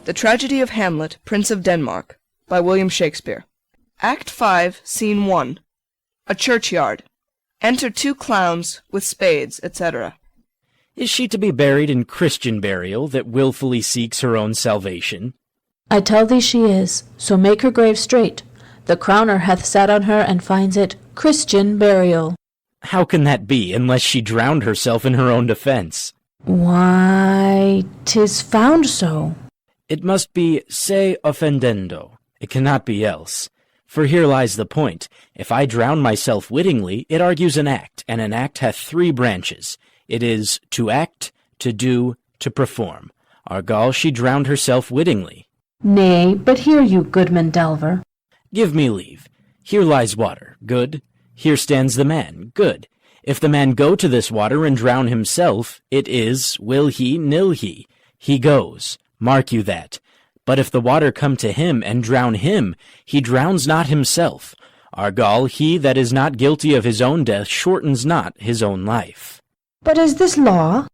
The Tragedy of Hamlet, Prince of Denmark, by William Shakespeare. Act 5, Scene 1. A churchyard. Enter 2 clowns with spades, etc. Is she to be buried in Christian burial that wilfully seeks her own salvation? I tell thee she is, so make her grave straight. The crowner hath sat on her and finds it Christian burial. How can that be, unless she drowned herself in her own defense? Why, 'tis found so. It must be se offendendo. It cannot be else. For here lies the point. If I drown myself wittingly, it argues an act, and an act hath 3 branches. It is to act, to do, to perform. Argal, she drowned herself wittingly. Nay, but hear you, goodman Delver. Give me leave. Here lies water. Good. Here stands the man. Good. If the man go to this water and drown himself, it is, will he, nil he. He goes. Mark you that. But if the water come to him and drown him, he drowns not himself. Argal, he that is not guilty of his own death shortens not his own life. But is this law?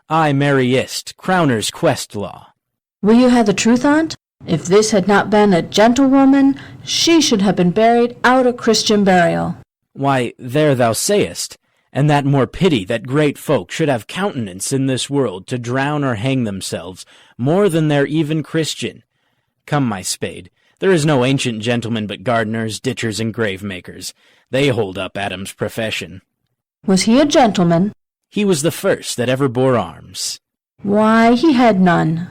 Ay, marry ist, crowner's quest law. Will you have the truth on't? If this had not been a gentlewoman, she should have been buried out of Christian burial. Why, there thou sayest, and that more pity that great folk should have countenance in this world to drown or hang themselves, more than they're even Christian. Come, my spade, there is no ancient gentleman but gardeners, ditchers, and grave-makers. They hold up Adam's profession. Was he a gentleman? He was the first that ever bore arms. Why, he had none.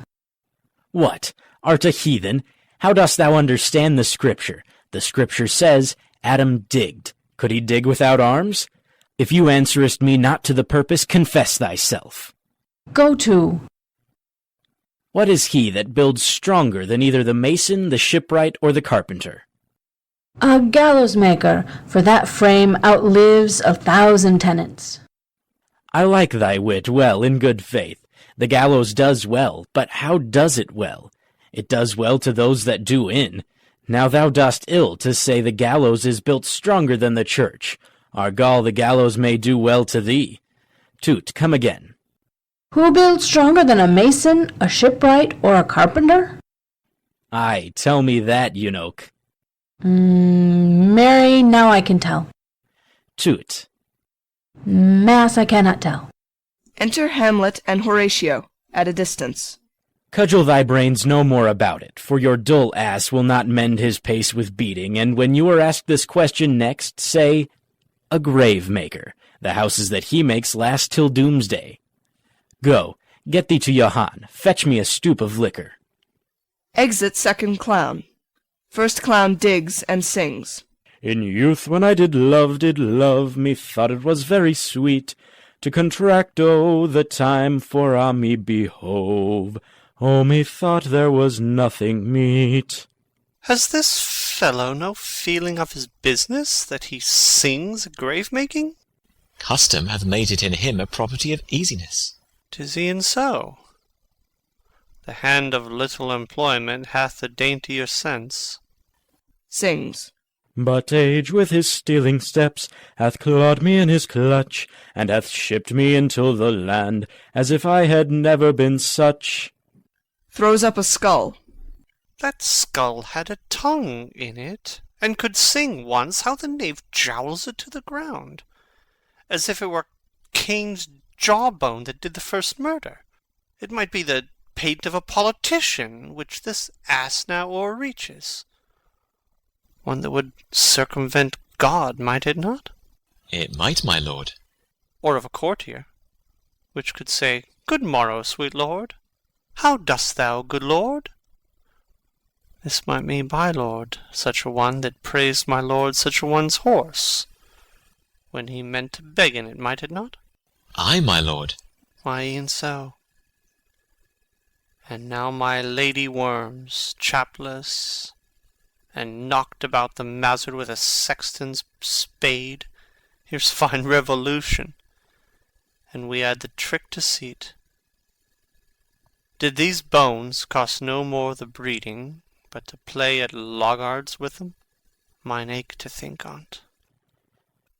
What? Art a heathen? How dost thou understand the Scripture? The Scripture says, Adam digged. Could he dig without arms? If you answerest me not to the purpose, confess thyself. Go to. What is he that builds stronger than either the mason, the shipwright, or the carpenter? A gallows maker, for that frame outlives 1,000 tenants. I like thy wit well, in good faith. The gallows does well, but how does it well? It does well to those that do in. Now thou dost ill to say the gallows is built stronger than the church. Argal, the gallows may do well to thee. Toot, come again. Who builds stronger than a mason, a shipwright, or a carpenter? Ay, tell me that, eunuch. Marry, now I can tell. Toot. Mass, I cannot tell. Enter Hamlet and Horatio, at a distance. Cudgel thy brains no more about it, for your dull ass will not mend his pace with beating, and when you are asked this question next, say, a grave-maker. The houses that he makes last till doomsday. Go, get thee to Johann, fetch me a stoup of liquor. Exit second clown. First clown digs and sings. In youth when I did love, me thought it was very sweet to contract, the time for me behove. Oh, me thought there was nothing meet. Has this fellow no feeling of his business, that he sings grave-making? Custom hath made it in him a property of easiness. 'Tis e'en so. The hand of little employment hath the daintier sense. Sings. But age with his stealing steps hath clawed me in his clutch, and hath shipped me into the land, as if I had never been such. Throws up a skull. That skull had a tongue in it, and could sing once. How the knave jowls it to the ground, as if it were Cain's jawbone that did the first murder. It might be the pate of a politician, which this ass now o'erreaches. One that would circumvent God, might it not? It might, my lord. Or of a courtier, which could say, Good morrow, sweet lord. How dost thou, good lord? This might mean by lord, such a one that praised my lord such a one's horse, when he meant to beg in it, might it not? Ay, my lord. Why, e'en so. And now my lady worms, chapless, and knocked about the mazzard with a sexton's spade. Here's fine revolution, and we add the trick deceit. Did these bones cost no more the breeding, but to play at loggards with them? Mine ache to think on't.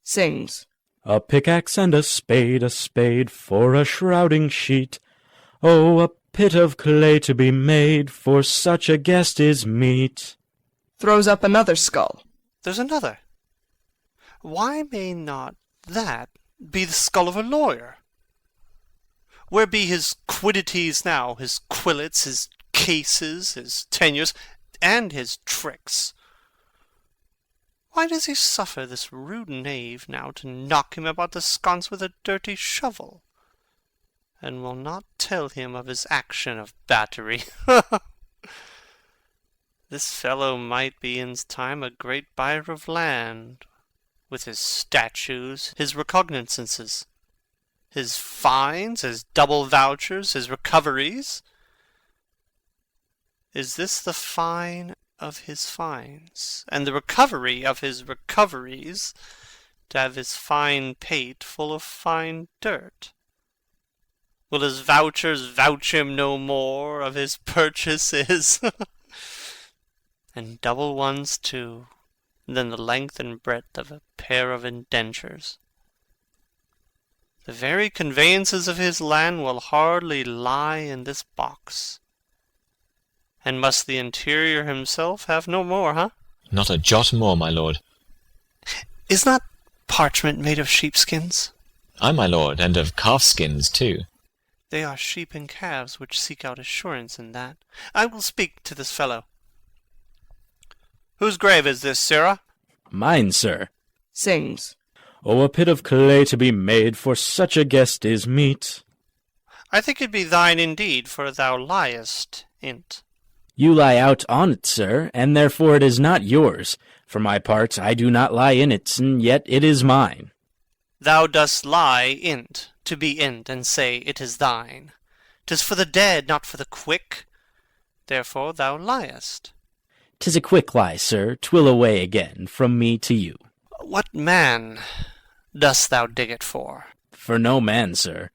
Sings. A pickaxe and a spade for a shrouding sheet. Oh, a pit of clay to be made for such a guest is meet. Throws up another skull. There's another. Why may not that be the skull of a lawyer? Where be his quiddities now, his quillets, his cases, his tenures, and his tricks? Why does he suffer this rude knave now to knock him about the sconce with a dirty shovel, and will not tell him of his action of battery? This fellow might be in time a great buyer of land, with his statues, his recognizances, his fines, his double vouchers, his recoveries. Is this the fine of his fines, and the recovery of his recoveries, to have his fine pate full of fine dirt? Will his vouchers vouch him no more of his purchases? And double ones too, than the length and breadth of a pair of indentures. The very conveyances of his land will hardly lie in this box. And must the interior himself have no more, huh? Not a jot more, my lord. Is not parchment made of sheepskins? Ay, my lord, and of calf-skins too. They are sheep and calves which seek out assurance in that. I will speak to this fellow. Whose grave is this, sirrah? Mine, sir. Sings. Oh, a pit of clay to be made for such a guest is meet. I think it be thine indeed, for thou liest in't. You lie out on't, sir, and therefore it is not yours. For my part, I do not lie in it, and yet it is mine. Thou dost lie in't, to be in't, and say it is thine. 'Tis for the dead, not for the quick. Therefore thou liest. 'Tis a quick lie, sir, 'twill away again from me to you. What man dost thou dig it for? For no man, sir.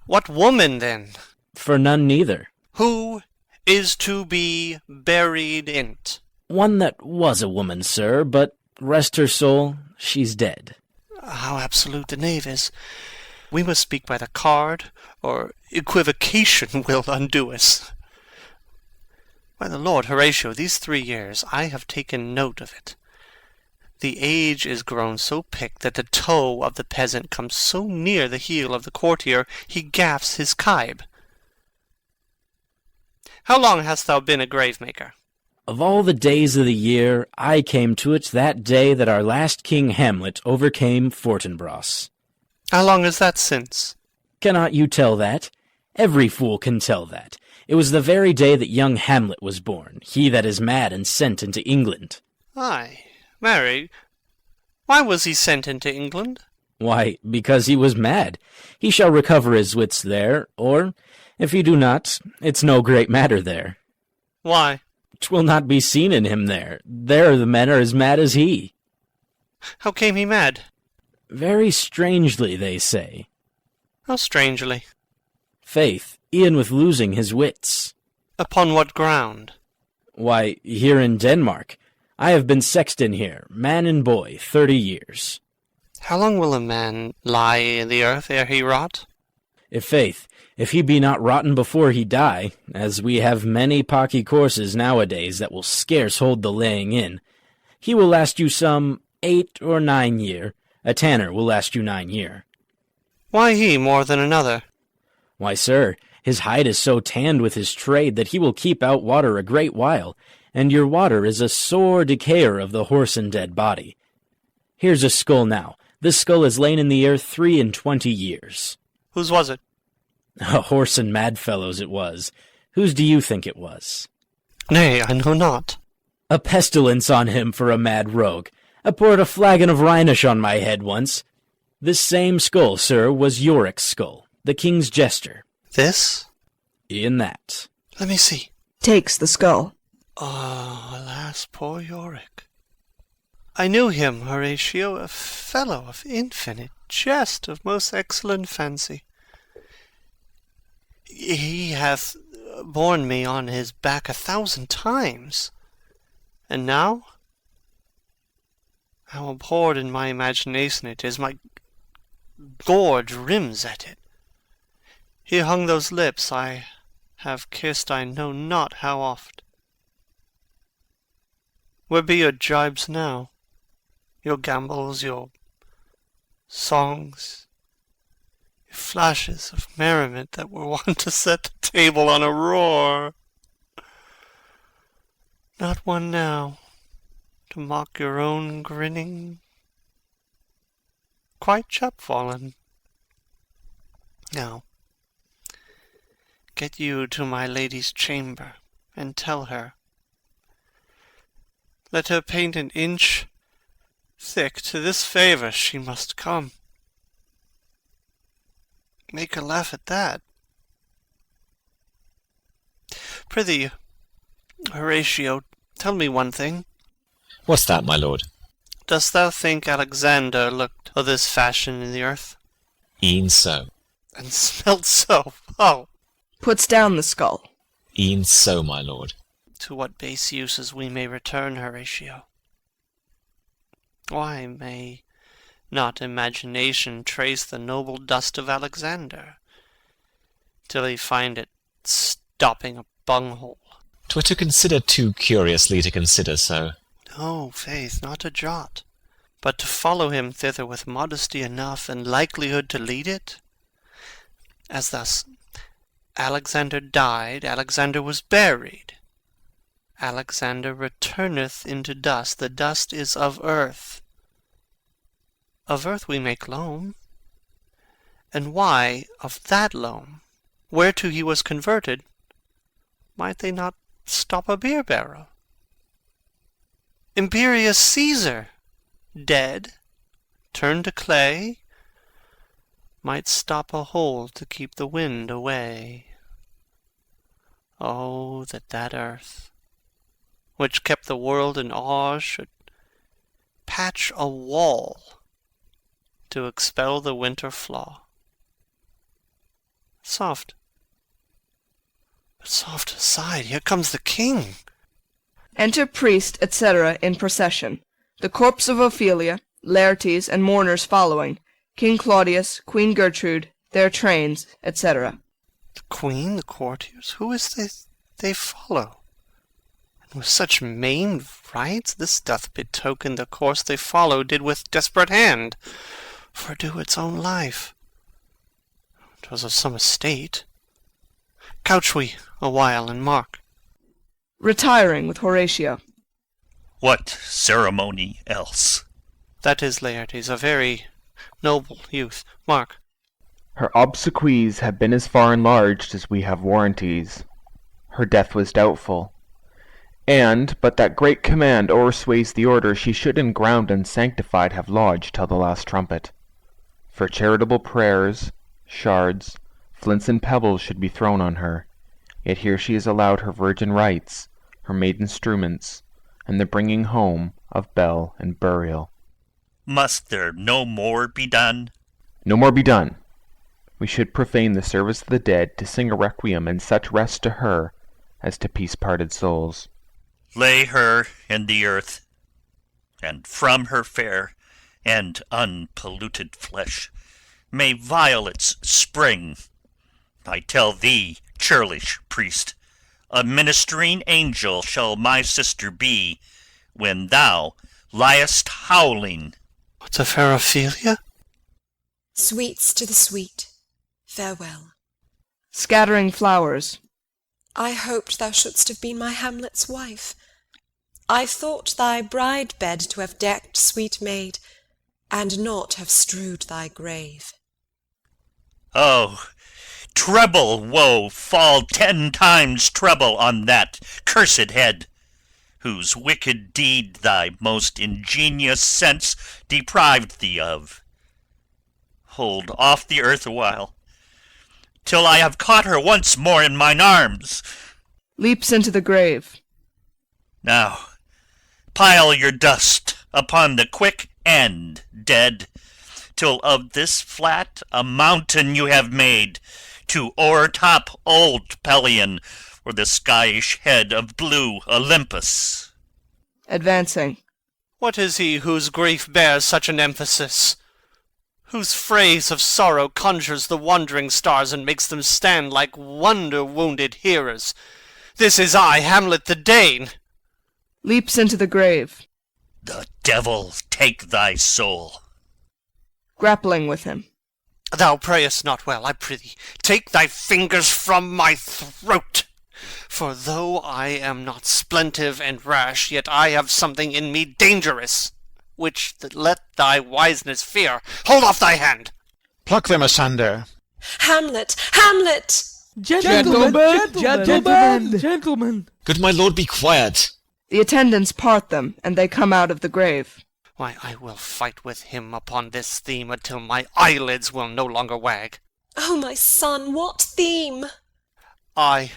What woman, then? For none neither. Who is to be buried in't? One that was a woman, sir, but, rest her soul, she's dead. How absolute the knave is. We must speak by the card, or equivocation will undo us. By the Lord, Horatio, these 3 years I have taken note of it. The age is grown so picked that the toe of the peasant comes so near the heel of the courtier he gaffs his kibe. How long hast thou been a grave-maker? Of all the days of the year, I came to it that day that our last king Hamlet overcame Fortinbras. How long is that since? Cannot you tell that? Every fool can tell that. It was the very day that young Hamlet was born, he that is mad and sent into England. Ay, marry, why was he sent into England? Why, because he was mad. He shall recover his wits there, or, if he do not, it's no great matter there. Why? 'Twill not be seen in him there. There the men are as mad as he. How came he mad? Very strangely, they say. How strangely? Faith, e'en with losing his wits. Upon what ground? Why, here in Denmark. I have been sexton here, man and boy, 30 years. How long will a man lie in the earth ere he rot? If he be not rotten before he die, as we have many pocky courses nowadays that will scarce hold the laying in, he will last you some 8 or 9 year. A tanner will last you 9 year. Why he more than another? Why, sir, his hide is so tanned with his trade that he will keep out water a great while, and your water is a sore decayer of the horse and dead body. Here's a skull now. This skull has lain in the earth 23 years. Whose was it? A horse and mad fellow's it was. Whose do you think it was? Nay, I know not. A pestilence on him for a mad rogue. I poured a flagon of Rhenish on my head once. This same skull, sir, was Yorick's skull, the king's jester. This? In that. Let me see. Takes the skull. Oh, alas, poor Yorick. I knew him, Horatio, a fellow of infinite jest, of most excellent fancy. He hath borne me on his back 1,000 times. And now? How abhorred in my imagination it is, my gorge rims at it. He hung those lips, I have kissed I know not how oft. Where be your jibes now, your gambols, your songs, your flashes of merriment that were wont to set the table on a roar? Not one now, to mock your own grinning, quite chapfallen. Now, get you to my lady's chamber, and tell her, let her paint an inch thick to this favour she must come. Make her laugh at that. Prithee, Horatio, tell me one thing. What's that, my lord? Dost thou think Alexander looked o' this fashion in the earth? E'en so. And smelt so? Oh! Puts down the skull. E'en so, my lord. To what base uses we may return, Horatio? Why may not imagination trace the noble dust of Alexander, till he find it stopping a bunghole? 'Twere to consider too curiously to consider so. No, faith, not a jot. But to follow him thither with modesty enough, and likelihood to lead it. As thus, Alexander died, Alexander was buried. Alexander returneth into dust, the dust is of earth. Of earth we make loam. And why of that loam, whereto he was converted, might they not stop a beer barrel? Imperious Caesar, dead, turned to clay, might stop a hole to keep the wind away. Oh, that earth, which kept the world in awe, should patch a wall to expel the winter flaw. Soft, but soft aside, here comes the king. Enter priest, etc. in procession. The corpse of Ophelia, Laertes, and mourners following. King Claudius, Queen Gertrude, their trains, etc. The queen, the courtiers, who is they follow? And with such maimed rites, this doth betoken the course they follow did with desperate hand fordo its own life. 'Twas of some estate. Couch we a while and mark. Retiring with Horatio. What ceremony else? That is, Laertes, a very noble youth. Mark. Her obsequies have been as far enlarged as we have warranties. Her death was doubtful. And, but that great command o'ersways the order, she should in ground unsanctified have lodged till the last trumpet. For charitable prayers, shards, flints and pebbles should be thrown on her. Yet here she is allowed her virgin rites, her maiden struments, and the bringing home of bell and burial. Must there no more be done? No more be done. We should profane the service of the dead to sing a requiem and such rest to her as to peace-parted souls. Lay her in the earth, and from her fair and unpolluted flesh may violets spring. I tell thee, churlish priest, a ministering angel shall my sister be when thou liest howling. What's a fair Ophelia? Sweets to the sweet, farewell. Scattering flowers. I hoped thou shouldst have been my Hamlet's wife. I thought thy bride bed to have decked, sweet maid, and not have strewed thy grave. Oh, treble woe fall 10 times treble on that cursed head, whose wicked deed thy most ingenious sense deprived thee of. Hold off the earth awhile, till I have caught her once more in mine arms. Leaps into the grave. Now, pile your dust upon the quick end, dead, till of this flat a mountain you have made, to o'ertop old Pelion, or the skyish head of blue Olympus. Advancing. What is he whose grief bears such an emphasis? whose phrase of sorrow conjures the wandering stars and makes them stand like wonder-wounded hearers. This is I, Hamlet the Dane. Leaps into the grave. The devil take thy soul. Grappling with him. Thou prayest not well, I prithee. Take thy fingers from my throat. For though I am not splentive and rash, yet I have something in me dangerous, which let thy wiseness fear. Hold off thy hand. Pluck them asunder. Hamlet! Hamlet! Gentlemen! Good my lord, be quiet. The attendants part them, and they come out of the grave. Why, I will fight with him upon this theme until my eyelids will no longer wag. Oh, my son, what theme? I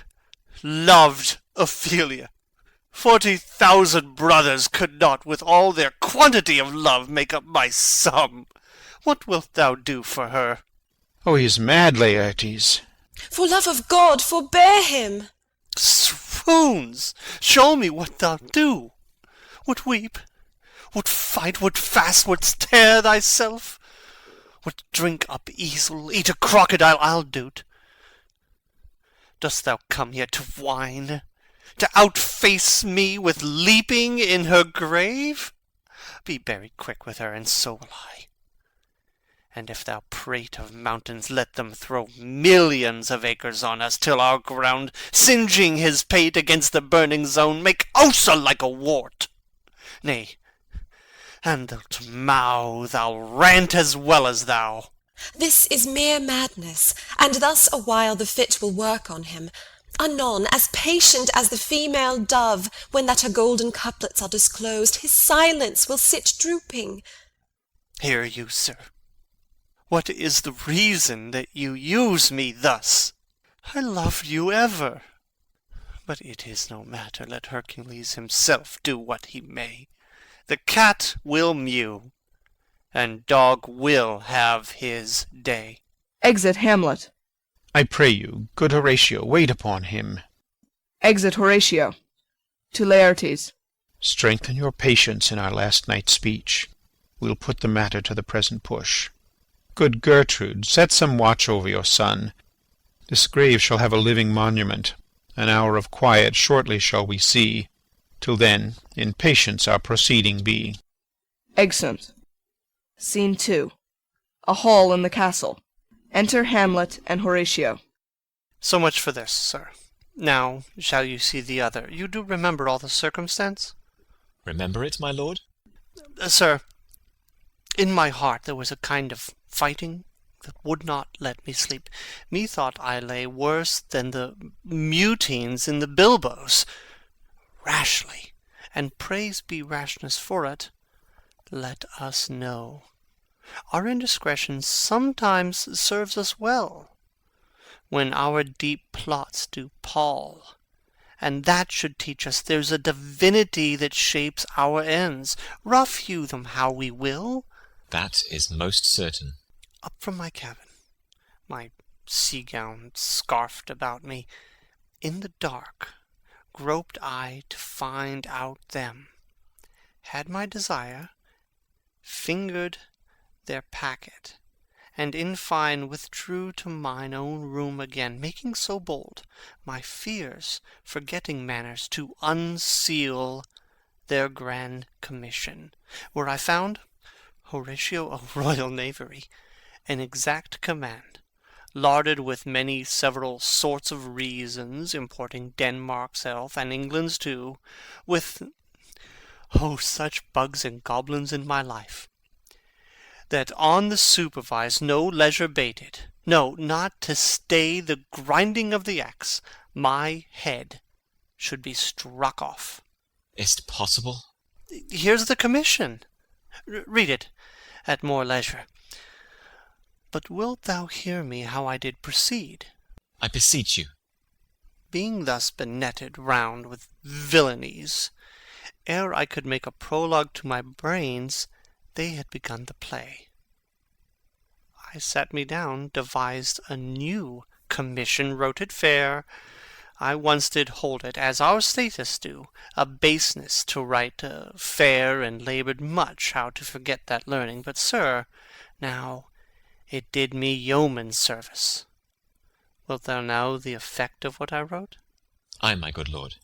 loved Ophelia. 40,000 brothers could not, with all their quantity of love, make up my sum. What wilt thou do for her? Oh, he is mad, Laertes. For love of God, forbear him. Swoons! Show me what thou do. Would weep, would fight, would fast, wouldst tear thyself, would drink up easel, eat a crocodile, I'll do't. Dost thou come here to whine, to outface me with leaping in her grave? Be buried quick with her, and so will I. And if thou prate of mountains, let them throw millions of acres on us, till our ground, singeing his pate against the burning zone, make Ossa like a wart. Nay, and thou'lt mouth, I'll rant as well as thou. This is mere madness, and thus a while the fit will work on him. Anon, as patient as the female dove, when that her golden couplets are disclosed, his silence will sit drooping. Hear you, sir. What is the reason that you use me thus? I loved you ever. But it is no matter, let Hercules himself do what he may. The cat will mew, and dog will have his day. Exit Hamlet. I pray you, good Horatio, wait upon him. Exit Horatio. To Laertes. Strengthen your patience in our last night's speech. We'll put the matter to the present push. Good Gertrude, set some watch over your son. This grave shall have a living monument. An hour of quiet shortly shall we see. Till then, in patience our proceeding be. Exeunt. Scene 2. A hall in the castle. Enter Hamlet and Horatio. So much for this, sir. Now shall you see the other. You do remember all the circumstance? Remember it, my lord? Sir, in my heart there was a kind of fighting that would not let me sleep. Methought I lay worse than the mutines in the bilboes. Rashly, and praise be rashness for it, let us know. Our indiscretion sometimes serves us well, when our deep plots do pall, and that should teach us there's a divinity that shapes our ends. Rough hew them how we will. That is most certain. Up from my cabin, my sea-gown scarfed about me, in the dark groped I to find out them, had my desire, fingered their packet, and in fine withdrew to mine own room again, making so bold, my fears forgetting manners, to unseal their grand commission, where I found Horatio of royal knavery, an exact command, larded with many several sorts of reasons, importing Denmark's health, and England's too, with, such bugs and goblins in my life, that on the supervise no leisure bated, no, not to stay the grinding of the axe, my head should be struck off. Is't possible? Here's the commission. Read it at more leisure. But wilt thou hear me how I did proceed? I beseech you. Being thus benetted round with villainies, ere I could make a prologue to my brains, they had begun the play. I sat me down, devised a new commission, wrote it fair. I once did hold it, as our statists do, a baseness to write fair, and laboured much how to forget that learning. But, sir, now It did me yeoman's service. Wilt thou know the effect of what I wrote? Ay, my good lord.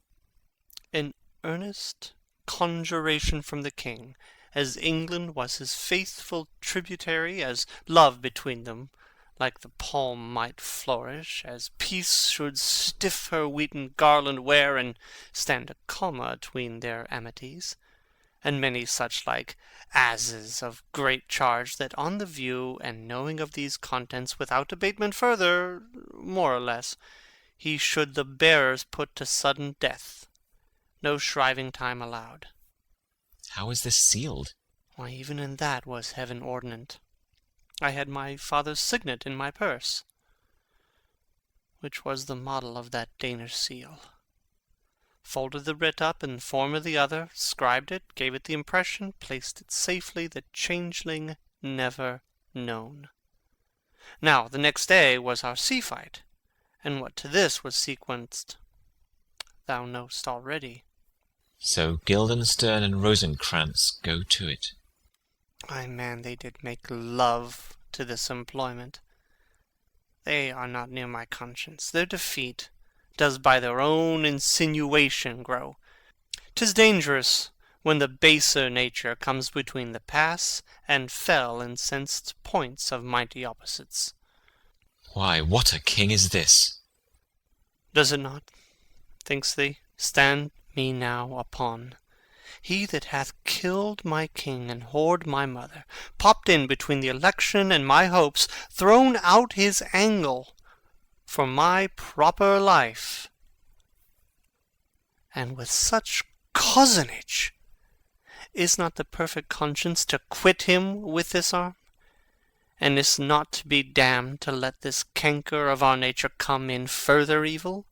An earnest conjuration from the king, as England was his faithful tributary, as love between them like the palm might flourish, as peace should stiff her wheaten garland wear, and stand a comma atween their amities, and many such like asses of great charge, that on the view and knowing of these contents, without abatement further, more or less, he should the bearers put to sudden death, no shriving time allowed. How is this sealed? Why, even in that was heaven ordinant. I had my father's signet in my purse, which was the model of that Danish seal. Folded the writ up in form of the other, scribed it, gave it the impression, placed it safely, the changeling never known. Now, the next day was our sea fight, and what to this was sequenced, thou knowst already. So Guildenstern and Rosencrantz go to it. Ay, man, they did make love to this employment. They are not near my conscience. Their defeat does by their own insinuation grow. 'Tis dangerous when the baser nature comes between the pass and fell incensed points of mighty opposites. Why, what a king is this? Does it not, thinks thee, stand me now upon? He that hath killed my king and whored my mother, popped in between the election and my hopes, thrown out his angle for my proper life, and with such cozenage, is not the perfect conscience to quit him with this arm? And is not to be damned to let this canker of our nature come in further evil?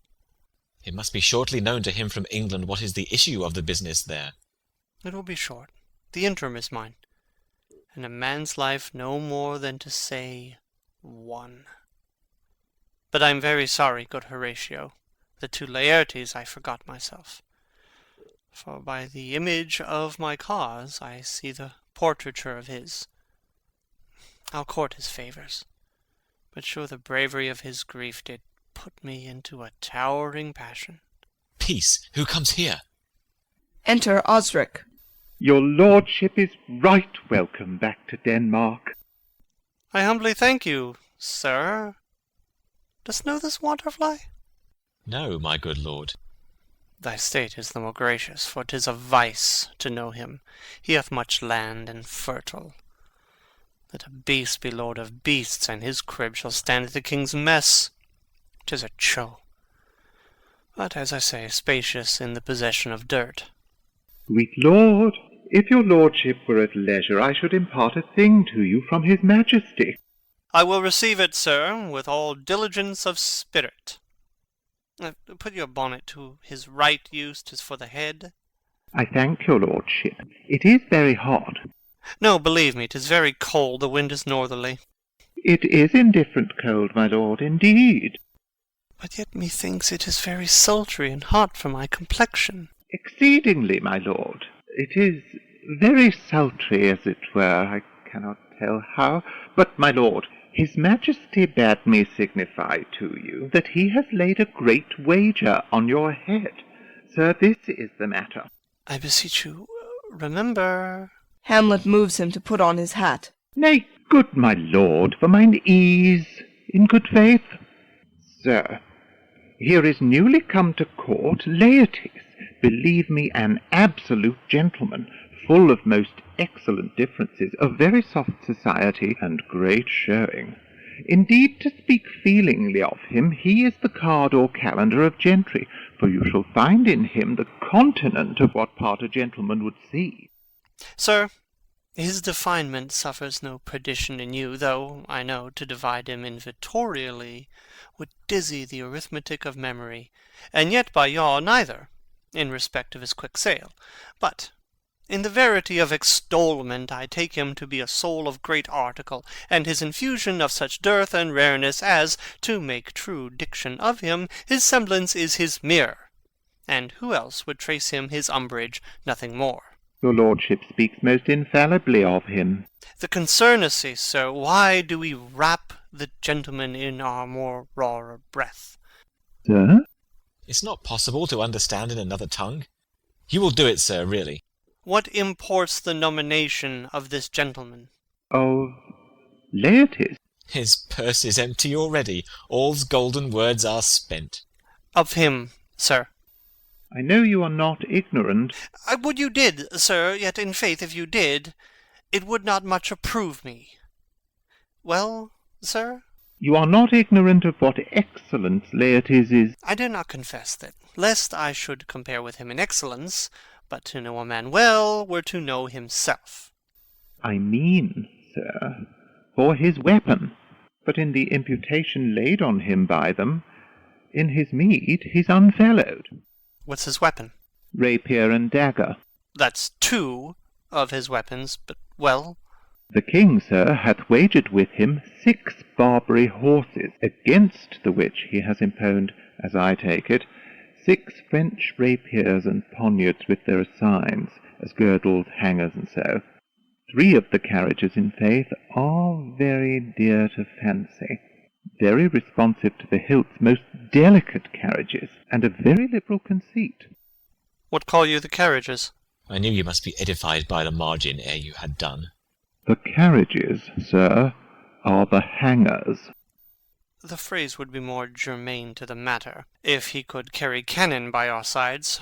It must be shortly known to him from England what is the issue of the business there. It will be short. The interim is mine, and a man's life no more than to say one. But I am very sorry, good Horatio, that to Laertes I forgot myself. For by the image of my cause I see the portraiture of his. I'll court his favours, but sure the bravery of his grief did put me into a towering passion. Peace! Who comes here? Enter Osric. Your lordship is right welcome back to Denmark. I humbly thank you, sir. Dost know this wanderfly? No, my good lord. Thy state is the more gracious, for 'tis a vice to know him. He hath much land and fertile. Let a beast be lord of beasts, and his crib shall stand at the king's mess. 'Tis a show, but, as I say, spacious in the possession of dirt. Sweet lord, if your lordship were at leisure, I should impart a thing to you from his majesty. I will receive it, sir, with all diligence of spirit. Put your bonnet to his right use, 'tis for the head. I thank your lordship. It is very hot. No, believe me, 'tis very cold, the wind is northerly. It is indifferent cold, my lord, indeed. But yet methinks it is very sultry and hot for my complexion. Exceedingly, my lord. It is very sultry, as it were. I cannot tell how. But, my lord, his majesty bade me signify to you that he has laid a great wager on your head. Sir, this is the matter. I beseech you, remember... Hamlet moves him to put on his hat. Nay, good my lord, for mine ease, in good faith. Sir, here is newly come to court Laertes, believe me, an absolute gentleman, full of most excellent differences, of very soft society, and great showing. Indeed, to speak feelingly of him, he is the card or calendar of gentry, for you shall find in him the continent of what part a gentleman would see. Sir, his definement suffers no perdition in you, though I know to divide him inventorially would dizzy the arithmetic of memory, and yet by yaw neither, in respect of his quick sale. But in the verity of extolment I take him to be a soul of great article, and his infusion of such dearth and rareness as, to make true diction of him, his semblance is his mirror, and who else would trace him his umbrage, nothing more. Your lordship speaks most infallibly of him. The concern is, sir, why do we wrap the gentleman in our more raw breath? Sir? It's not possible to understand in another tongue. You will do it, sir, really. What imports the nomination of this gentleman? Of Laertes? His purse is empty already. All's golden words are spent. Of him, sir. I know you are not ignorant. I would you did, sir, yet in faith if you did, it would not much approve me. Well, sir? You are not ignorant of what excellence Laertes is. I dare not confess that, lest I should compare with him in excellence, but to know a man well were to know himself. I mean, sir, for his weapon, but in the imputation laid on him by them, in his meed he's unfellowed. What's his weapon? Rapier and dagger. That's two of his weapons, but, well... The king, sir, hath wagered with him 6 Barbary horses, against the which he has imponed, as I take it, 6 French rapiers and poniards with their assigns, as girdles, hangers, and so. 3 of the carriages, in faith, are very dear to fancy, very responsive to the hilts, most delicate carriages, and of very liberal conceit. What call you the carriages? I knew you must be edified by the margin ere you had done. The carriages, sir, are the hangers. The phrase would be more germane to the matter. If he could carry cannon by our sides,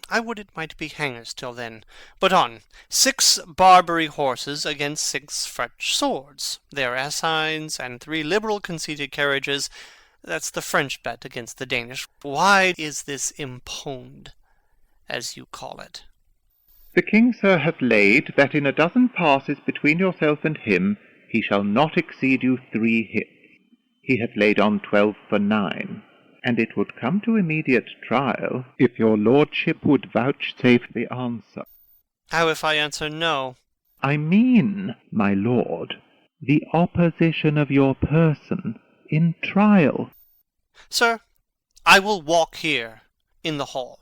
I would it might be hangers till then. But on, 6 Barbary horses against 6 French swords, their assigns, and 3 liberal conceited carriages, that's the French bet against the Danish. Why is this imponed, as you call it? The king, sir, hath laid that in a dozen passes between yourself and him he shall not exceed you 3 hits. He hath laid on 12 for 9, and it would come to immediate trial if your lordship would vouchsafe the answer. How if I answer no? I mean, my lord, the opposition of your person in trial. Sir, I will walk here in the hall.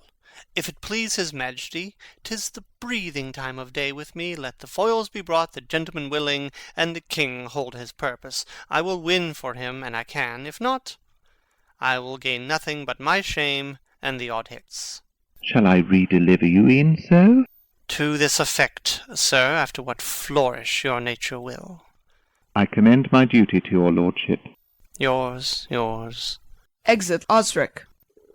If it please his majesty, 'tis the breathing time of day with me. Let the foils be brought, the gentleman willing, and the king hold his purpose. I will win for him, and I can. If not, I will gain nothing but my shame and the odd hits. Shall I redeliver you in so? To this effect, sir, after what flourish your nature will. I commend my duty to your lordship. Yours, yours. Exit Osric.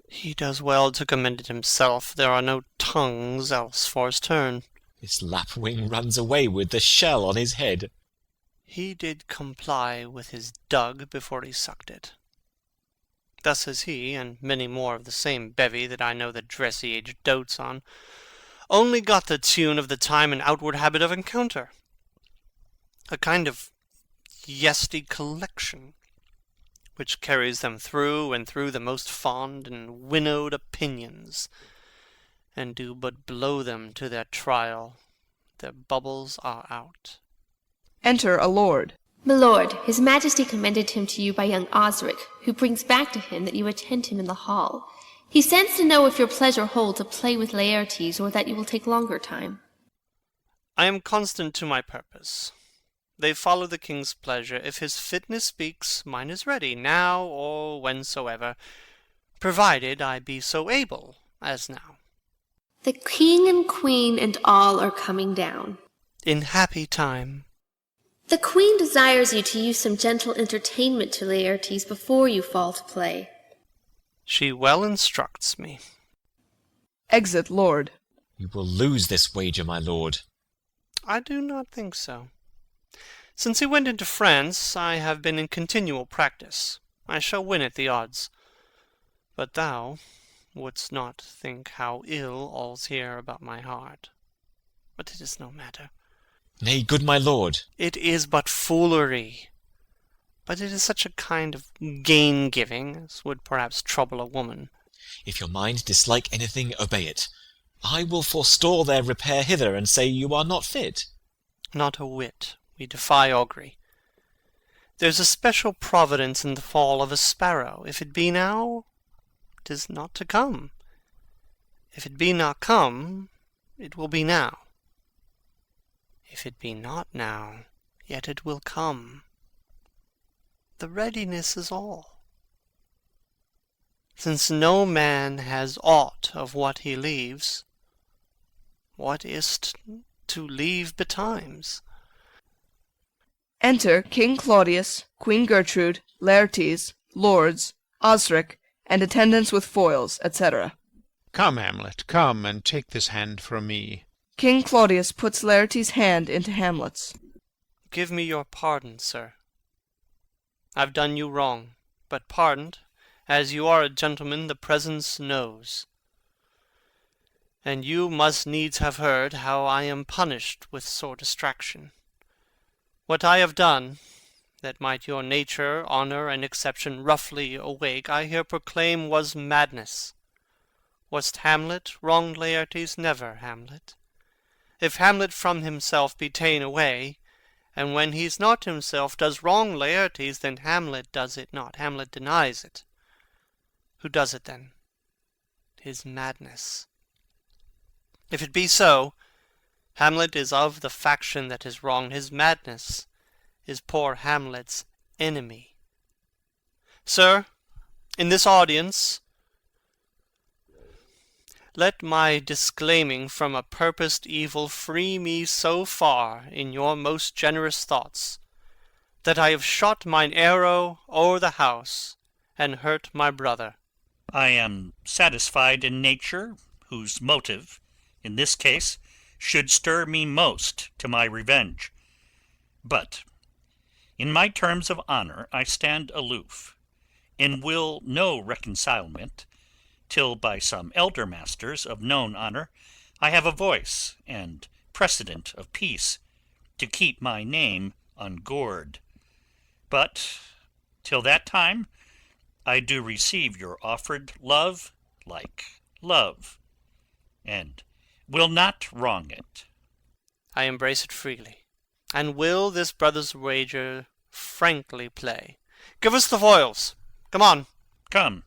He does well to commend it himself. There are no tongues else for his turn. This lapwing runs away with the shell on his head. He did comply with his dug before he sucked it. Thus has he, and many more of the same bevy that I know the dressy age dotes on, only got the tune of the time and outward habit of encounter. A kind of yesty collection, which carries them through and through the most fond and winnowed opinions, and do but blow them to their trial. Their bubbles are out. Enter a lord. My lord, his majesty commended him to you by young Osric, who brings back to him that you attend him in the hall. He sends to know if your pleasure holds a play with Laertes, or that you will take longer time. I am constant to my purpose. They follow the king's pleasure. If his fitness speaks, mine is ready, now or whensoever, provided I be so able as now. The king and queen and all are coming down. In happy time. The queen desires you to use some gentle entertainment to Laertes before you fall to play. She well instructs me. Exit lord. You will lose this wager, my lord. I do not think so. Since he went into France, I have been in continual practice. I shall win at the odds. But thou wouldst not think how ill all's here about my heart. But it is no matter. Nay, good my lord. It is but foolery. But it is such a kind of gain-giving as would perhaps trouble a woman. If your mind dislike anything, obey it. I will forestall their repair hither, and say you are not fit. Not a whit. We defy augury. There's a special providence in the fall of a sparrow. If it be now, 'tis not to come. If it be not come, it will be now. If it be not now, yet it will come. The readiness is all. Since no man has aught of what he leaves, what is't to leave betimes? Enter King Claudius, Queen Gertrude, Laertes, lords, Osric, and attendants with foils, etc. Come, Hamlet, come and take this hand from me. King Claudius puts Laertes' hand into Hamlet's. Give me your pardon, sir. I've done you wrong, but pardoned, as you are a gentleman the presence knows. And you must needs have heard how I am punished with sore distraction. What I have done, that might your nature, honour, and exception roughly awake, I here proclaim was madness. Was't Hamlet wronged Laertes? Never, Hamlet. If Hamlet from himself be ta'en away, and when he's not himself does wrong Laertes, then Hamlet does it not. Hamlet denies it. Who does it then? 'Tis madness. If it be so, Hamlet is of the faction that is wronged. His madness is poor Hamlet's enemy. Sir, in this audience, let my disclaiming from a purposed evil free me so far in your most generous thoughts, that I have shot mine arrow o'er the house, and hurt my brother. I am satisfied in nature, whose motive, in this case, should stir me most to my revenge. But in my terms of honour I stand aloof, and will no reconcilement, till by some elder masters of known honour I have a voice and precedent of peace, to keep my name ungored. But till that time I do receive your offered love like love, and will not wrong it. I embrace it freely, and will this brother's wager frankly play. Give us the foils. Come on. Come,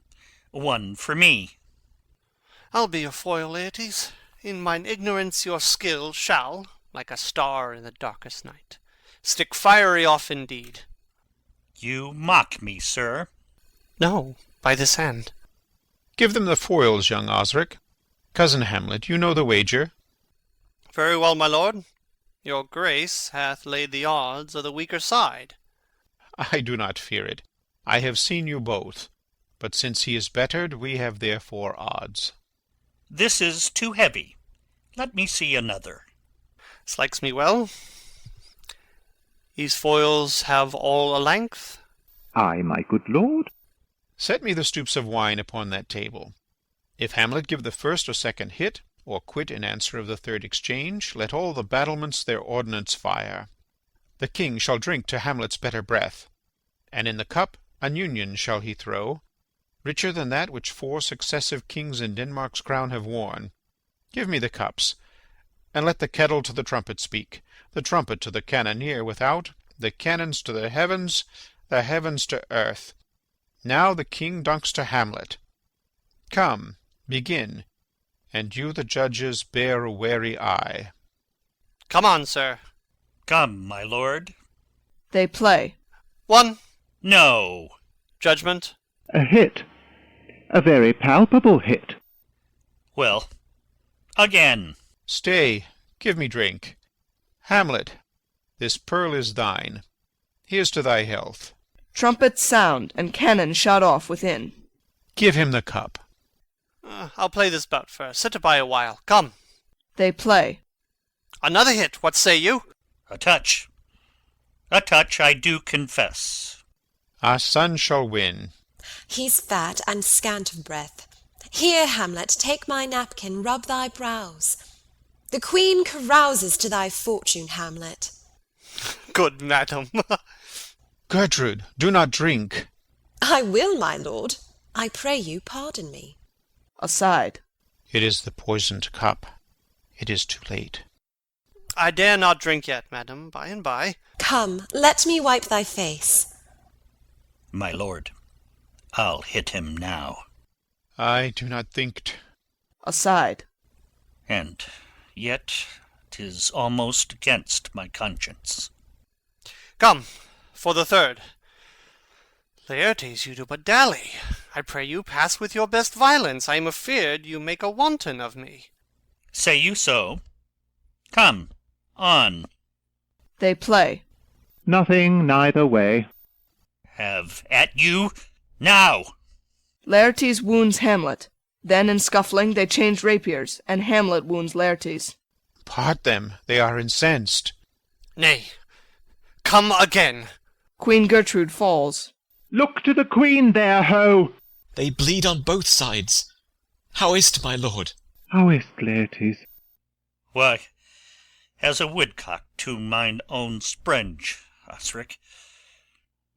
one for me. I'll be your foil, Laertes. In mine ignorance your skill shall, like a star in the darkest night, stick fiery off indeed. You mock me, sir. No, by this hand. Give them the foils, young Osric. Cousin Hamlet, you know the wager. Very well, my lord. Your grace hath laid the odds o' the weaker side. I do not fear it. I have seen you both. But since he is bettered, we have therefore odds. This is too heavy. Let me see another. Slikes me well. These foils have all a length. Ay, my good lord. Set me the stoups of wine upon that table. If Hamlet give the first or second hit, or quit in answer of the third exchange, let all the battlements their ordnance fire. The king shall drink to Hamlet's better breath, and in the cup an union shall he throw, richer than that which 4 successive kings in Denmark's crown have worn. Give me the cups, and let the kettle to the trumpet speak, the trumpet to the cannoneer without, the cannons to the heavens to earth. Now the king dunks to Hamlet. Come, begin, and you the judges bear a wary eye. Come on, sir. Come, my lord. They play. 1. No. Judgment. A hit. A very palpable hit. Well, again. Stay, give me drink. Hamlet, this pearl is thine. Here's to thy health. Trumpets sound, and cannon shot off within. Give him the cup. I'll play this bout first. Sit by a while. Come. They play. Another hit. What say you? A touch. A touch, I do confess. Our son shall win. He's fat and scant of breath. Here, Hamlet, take my napkin, rub thy brows. The queen carouses to thy fortune, Hamlet. Good madam. Gertrude, do not drink. I will, my lord. I pray you pardon me. Aside. It is the poisoned cup. It is too late. I dare not drink yet, madam. By and by. Come, let me wipe thy face. My lord, I'll hit him now. I do not think't. Aside. And yet 'Tis almost against my conscience. Come, for the third. Laertes, you do but dally. I pray you pass with your best violence. I am afeard you make a wanton of me. Say you so? Come, on. They play. Nothing neither way. Have at you, now! Laertes wounds Hamlet. Then in scuffling they change rapiers, and Hamlet wounds Laertes. Part them, they are incensed. Nay, come again. Queen Gertrude falls. Look to the queen there, ho! They bleed on both sides. How is't, my lord? How is't, Laertes? Why, as a woodcock to mine own springe, Osric,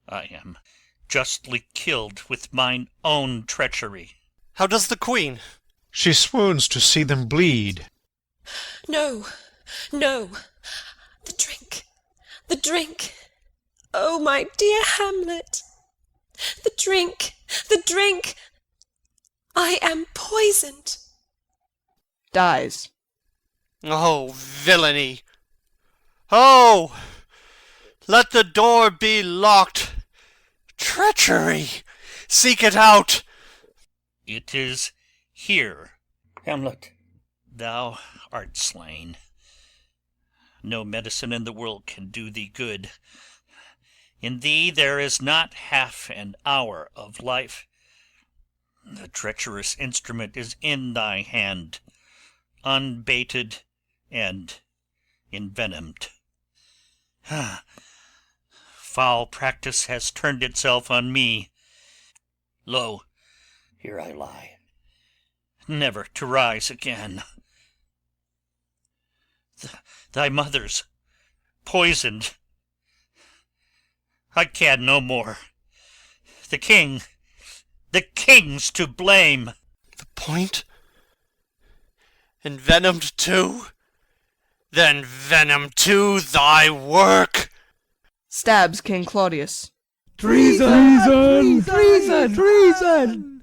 I am justly killed with mine own treachery. How does the queen? She swoons to see them bleed. No, no. The drink, the drink. Oh, my dear Hamlet. The drink, the drink. I am poisoned. Dies. Oh, villainy! Oh! Let the door be locked! Treachery! Seek it out! It is here. Hamlet, thou art slain. No medicine in the world can do thee good. In thee there is not half an hour of life. The treacherous instrument is in thy hand, unbaited and envenomed. Foul practice has turned itself on me. Lo, here I lie, never to rise again. Thy mother's poisoned. I can no more. The king's to blame. The point? Envenomed too? Then venom to thy work! Stabs King Claudius. Treason! Treason! Treason!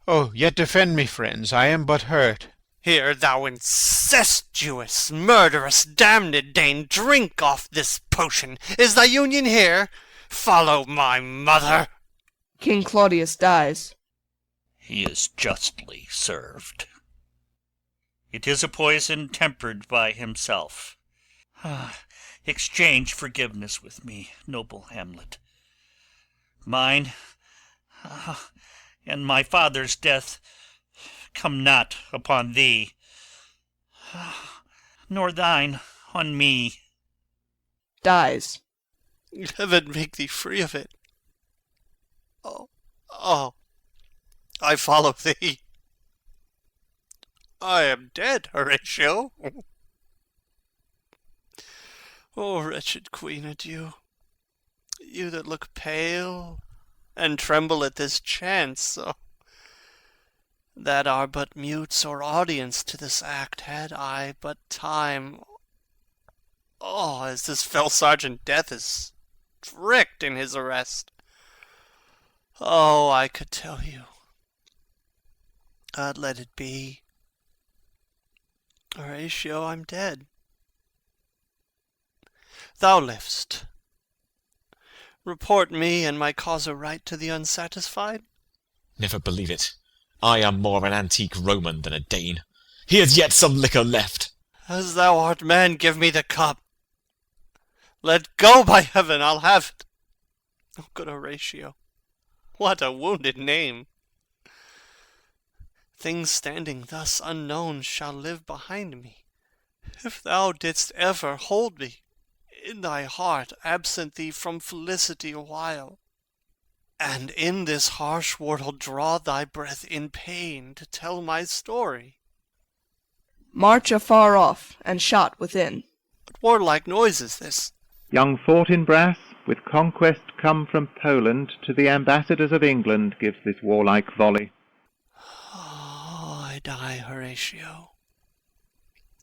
Oh, yet defend me, friends, I am but hurt. Here, thou incestuous, murderous, damned Dane, drink off this potion. Is thy union here? Follow my mother. King Claudius dies. He is justly served. It is a poison tempered by himself. Exchange forgiveness with me, noble Hamlet. Mine and my father's death come not upon thee, nor thine on me. Dies. Heaven make thee free of it. Oh, I follow thee. I am dead, Horatio. Oh, wretched queen, adieu. You that look pale and tremble at this chance, that are but mutes or audience to this act, had I but time. Oh, as this fell Sergeant Death is strict in his arrest. Oh, I could tell you. I'd let it be. Horatio, I'm dead. Thou liv'st. Report me and my cause aright to the unsatisfied. Never believe it. I am more an antique Roman than a Dane. Here's yet some liquor left. As thou art man, give me the cup. Let go, by heaven, I'll have it. Oh, good Horatio, what a wounded name. Things standing thus unknown shall live behind me. If thou didst ever hold me in thy heart, absent thee from felicity a while, and in this harsh world draw thy breath in pain to tell my story. March afar off, and shot within. What warlike noise is this? Young Fortinbras, with conquest come from Poland, to the ambassadors of England gives this warlike volley. Oh, I die, Horatio.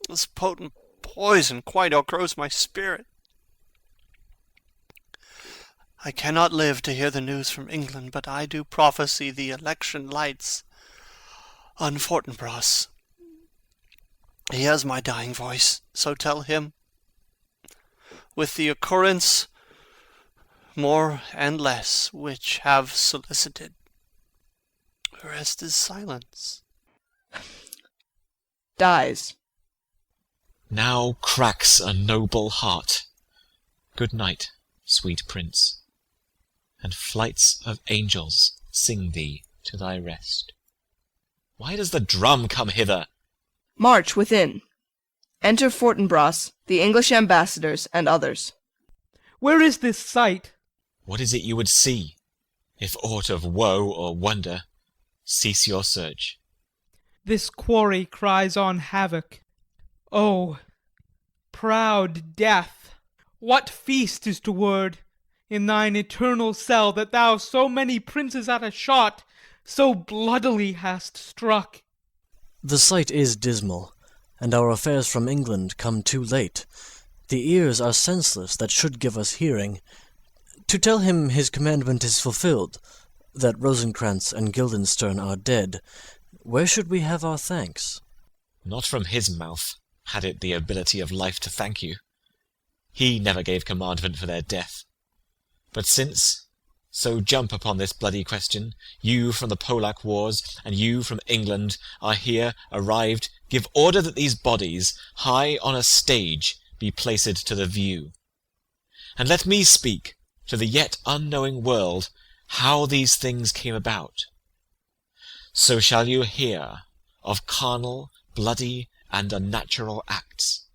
This potent poison quite outgrows my spirit. I cannot live to hear the news from England, but I do prophesy the election lights on Fortinbras. He has my dying voice, so tell him. With the occurrence, more and less, which have solicited, the rest is silence. Dies. Now cracks a noble heart. Good night, sweet prince, and flights of angels sing thee to thy rest. Why does the drum come hither? March within. Enter Fortinbras, the English ambassadors, and others. Where is this sight? What is it you would see? If aught of woe or wonder, cease your search. This quarry cries on havoc. Oh, proud death, what feast is toward in thine eternal cell, that thou so many princes at a shot so bloodily hast struck? The sight is dismal, and our affairs from England come too late. The ears are senseless that should give us hearing. To tell him his commandment is fulfilled, that Rosencrantz and Guildenstern are dead, where should we have our thanks? Not from his mouth, had it the ability of life to thank you. He never gave commandment for their death. But since, so jump upon this bloody question, you from the Polack wars, and you from England, are here arrived, give order that these bodies, high on a stage, be placed to the view. And let me speak to the yet unknowing world how these things came about. So shall you hear of carnal, bloody, and unnatural acts,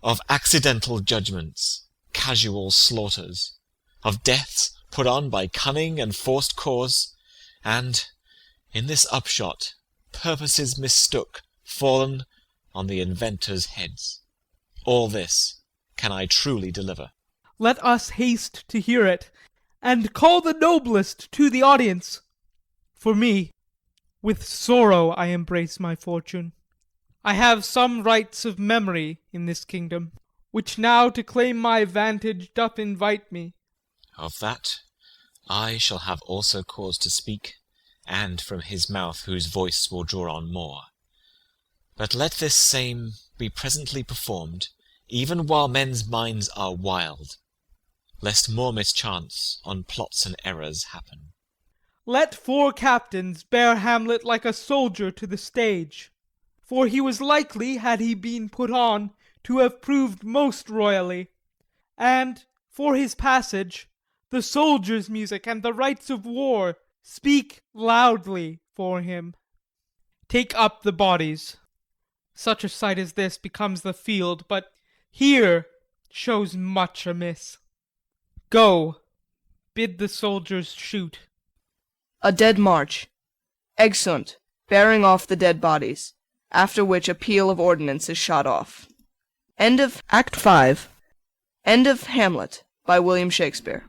of accidental judgments, casual slaughters, of deaths put on by cunning and forced cause, and, in this upshot, purposes mistook, fallen on the inventors' heads. All this can I truly deliver. Let us haste to hear it, and call the noblest to the audience. For me, with sorrow I embrace my fortune. I have some rights of memory in this kingdom, which now to claim my vantage doth invite me. Of that I shall have also cause to speak, and from his mouth whose voice will draw on more. But let this same be presently performed, even while men's minds are wild, lest more mischance on plots and errors happen. Let 4 captains bear Hamlet like a soldier to the stage. For he was likely, had he been put on, to have proved most royally. And, for his passage, the soldiers' music and the rights of war speak loudly for him. Take up the bodies. Such a sight as this becomes the field, but here shows much amiss. Go, bid the soldiers shoot. A dead march. Exeunt, bearing off the dead bodies, after which a peal of ordnance is shot off. End of Act 5. End of Hamlet by William Shakespeare.